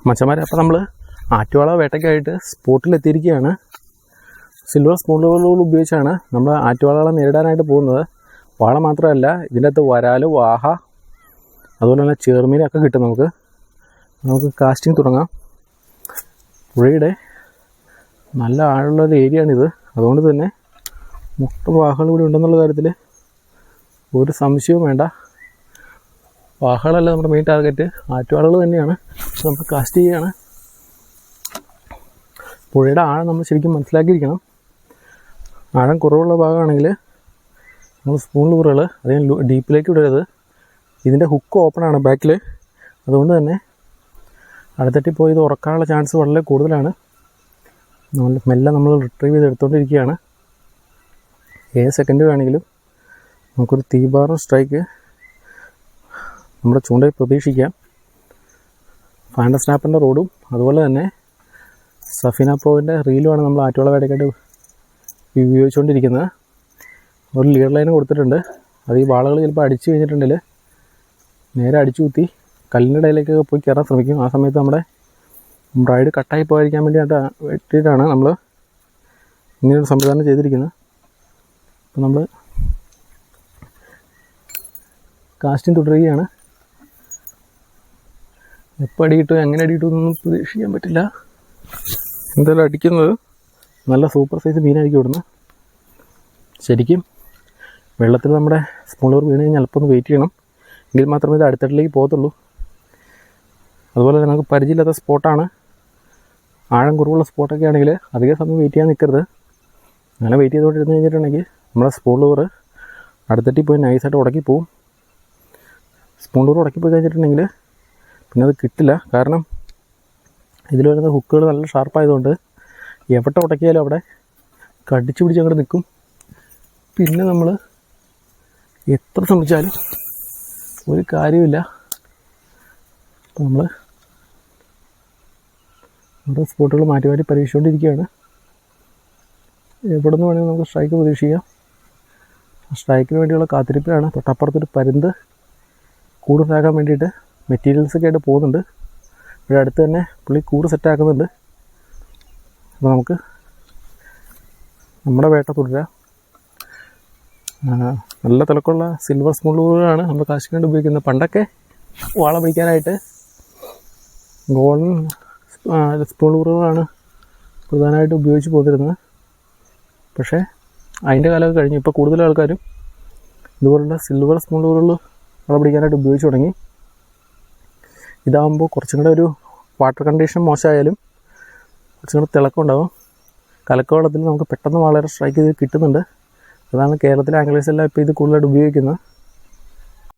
മച്ചന്മാരെ, അപ്പോൾ നമ്മൾ ആറ്റുവാള വേട്ടയ്ക്കായിട്ട് സ്പോട്ടിലെത്തിയിരിക്കുകയാണ്. സിൽവർ സ്പൂൺ ലൂറുകൾ ഉപയോഗിച്ചാണ് നമ്മൾ ആറ്റുവാളകളെ നേരിടാനായിട്ട് പോകുന്നത്. വാള മാത്രമല്ല, ഇതിൻ്റെ അകത്ത് വരാൽ, വാഹ, അതുപോലെ തന്നെ ചേർമീനൊക്കെ കിട്ടും. നമുക്ക് കാസ്റ്റിംഗ് തുടങ്ങാം. പുഴയുടെ നല്ല ആഴമുള്ളൊരു ഏരിയയാണിത്. അതുകൊണ്ട് തന്നെ മൊത്തം വാഹകൾ ഇവിടെ ഉണ്ടെന്നുള്ള കാര്യത്തിൽ ഒരു സംശയവും വേണ്ട. വാഹകളല്ല നമ്മുടെ മെയിൻ ടാർഗറ്റ്, ആറ്റുവാളകൾ തന്നെയാണ്. നമുക്ക് കാസ്റ്റ് ചെയ്യുകയാണ്. പുഴയുടെ ആഴം നമ്മൾ ശരിക്കും മനസ്സിലാക്കിയിരിക്കണം. ആഴം കുറവുള്ള ഭാഗമാണെങ്കിൽ നമ്മൾ സ്പൂൺ ലൂറുകൾ അധികം ഡീപ്പിലേക്ക് വിടരുത്. ഇതിൻ്റെ ഹുക്ക് ഓപ്പണാണ് ബാക്കിൽ. അതുകൊണ്ട് തന്നെ അടുത്തട്ടി പോയി ഇത് ഉറക്കാനുള്ള ചാൻസ് വളരെ കൂടുതലാണ്. മെല്ലെ നമ്മൾ റിട്രീവ് ചെയ്ത് എടുത്തുകൊണ്ടിരിക്കുകയാണ്. ഏത് സെക്കൻഡ് വേണമെങ്കിലും നമുക്കൊരു തീബാറും സ്ട്രൈക്ക് നമ്മുടെ ചൂണ്ടയിൽ പ്രതീക്ഷിക്കാം. ഫാൻഡ സ്നാപ്പിൻ്റെ റോഡും അതുപോലെ തന്നെ സഫീന പ്രോവിൻ്റെ റീലുമാണ് നമ്മൾ ആറ്റുവാള വേട്ടയ്ക്കായിട്ട് ഉപയോഗിച്ചുകൊണ്ടിരിക്കുന്നത്. ഒരു ലീഡ് ലൈൻ കൊടുത്തിട്ടുണ്ട്. അത് ഈ വാളകൾ ചിലപ്പോൾ അടിച്ചു കഴിഞ്ഞിട്ടുണ്ടെങ്കിൽ നേരെ അടിച്ചു കുത്തി കല്ലിൻ്റെ ഇടയിലേക്കൊക്കെ പോയി കയറാൻ ശ്രമിക്കും. ആ സമയത്ത് നമ്മുടെ ബ്രൈഡ് കട്ടായി പോകാതിരിക്കാൻ വേണ്ടിയിട്ടാണ് നമ്മൾ ഇങ്ങനൊരു സംവിധാനം ചെയ്തിരിക്കുന്നത്. അപ്പോൾ നമ്മൾ കാസ്റ്റിംഗ് തുടരുകയാണ്. എപ്പോൾ അടി കിട്ടും, എങ്ങനെ അടി കിട്ടുമെന്നൊന്നും പ്രതീക്ഷിക്കാൻ പറ്റില്ല. എന്തായാലും അടിക്കുന്നത് നല്ല സൂപ്പർ സൈസ് മീനായിരിക്കും ഇവിടുന്ന്. ശരിക്കും വെള്ളത്തിൽ നമ്മുടെ സ്പൂൺ ലൂർ വീണ് കഴിഞ്ഞാൽ അല്പം ഒന്ന് വെയിറ്റ് ചെയ്യണം. എങ്കിൽ മാത്രമേ ഇത് അടുത്തട്ടിലേക്ക് പോകത്തുള്ളൂ. അതുപോലെ തന്നെ നമുക്ക് പരിചയമില്ലാത്ത സ്പോട്ടാണ്. ആഴം കുറവുള്ള സ്പോട്ടൊക്കെ ആണെങ്കിൽ അധികം സമയം വെയിറ്റ് ചെയ്യാൻ നിൽക്കരുത്. അങ്ങനെ വെയിറ്റ് ചെയ്തുകൊണ്ടിരുന്ന് കഴിഞ്ഞിട്ടുണ്ടെങ്കിൽ നമ്മുടെ സ്പൂൺ ലൂർ അടുത്തട്ടി പോയി നൈസായിട്ട് ഉടക്കി പോവും. സ്പൂൺ ലൂർ ഉടക്കി പോയി കഴിഞ്ഞിട്ടുണ്ടെങ്കിൽ പിന്നെ അത് കിട്ടില്ല. കാരണം ഇതിൽ വരുന്ന ഹുക്കുകൾ നല്ല ഷാർപ്പായതുകൊണ്ട് എവിടെ ഉടക്കിയാലും അവിടെ കടിച്ചു പിടിച്ച് അങ്ങോട്ട് നിൽക്കും. പിന്നെ നമ്മൾ എത്ര ശ്രമിച്ചാലും ഒരു കാര്യമില്ല. അപ്പോൾ നമ്മൾ ഓരോ സ്പോട്ടുകൾ മാറ്റി മാറ്റി പരീക്ഷിച്ചുകൊണ്ടിരിക്കുകയാണ്. എവിടെ നിന്ന് വേണമെങ്കിൽ നമുക്ക് സ്ട്രൈക്ക് പ്രതീക്ഷിക്കാം. സ്ട്രൈക്കിന് വേണ്ടിയുള്ള കാത്തിരിപ്പിലാണ്. തൊട്ടപ്പുറത്തൊരു പരുന്ത് കൂടുണ്ടാക്കാൻ വേണ്ടിയിട്ട് മെറ്റീരിയൽസൊക്കെ ആയിട്ട് പോകുന്നുണ്ട്. ഇവിടെ അടുത്ത് തന്നെ പുള്ളി കൂട് സെറ്റാക്കുന്നുണ്ട്. അപ്പോൾ നമുക്ക് നമ്മുടെ വേട്ട തുടരാം. നല്ല തിളക്കമുള്ള സിൽവർ സ്പൂൺ ലൂറുകളാണ് നമ്മൾ കാസ്റ്റിംഗ് വേണ്ടി ഉപയോഗിക്കുന്നത്. പണ്ടൊക്കെ വാള പിടിക്കാനായിട്ട് ഗോൾഡൻ സ്പൂൺ ലൂറുകളാണ് പ്രധാനമായിട്ട് ഉപയോഗിച്ച് പോന്നിരുന്നത്. പക്ഷേ അതിൻ്റെ കാലമൊക്കെ കഴിഞ്ഞു. ഇപ്പോൾ കൂടുതൽ ആൾക്കാരും ഇതുപോലുള്ള സിൽവർ സ്പൂൺ ലൂറുകൾ വാള പിടിക്കാനായിട്ട് ഉപയോഗിച്ച് തുടങ്ങി. ഇതാകുമ്പോൾ കുറച്ചും കൂടെ ഒരു വാട്ടർ കണ്ടീഷൻ മോശമായാലും കുറച്ചും കൂടെ തിളക്കമുണ്ടാകും. കലക്ക വെള്ളത്തിൽ നമുക്ക് പെട്ടെന്ന് വളരെ സ്ട്രൈക്ക് ചെയ്ത് കിട്ടുന്നുണ്ട്. അതാണ് കേരളത്തിലെ ആംഗ്ലേഴ്സ് എല്ലാം ഇപ്പോൾ ഇത് കൂടുതലായിട്ട് ഉപയോഗിക്കുന്നത്.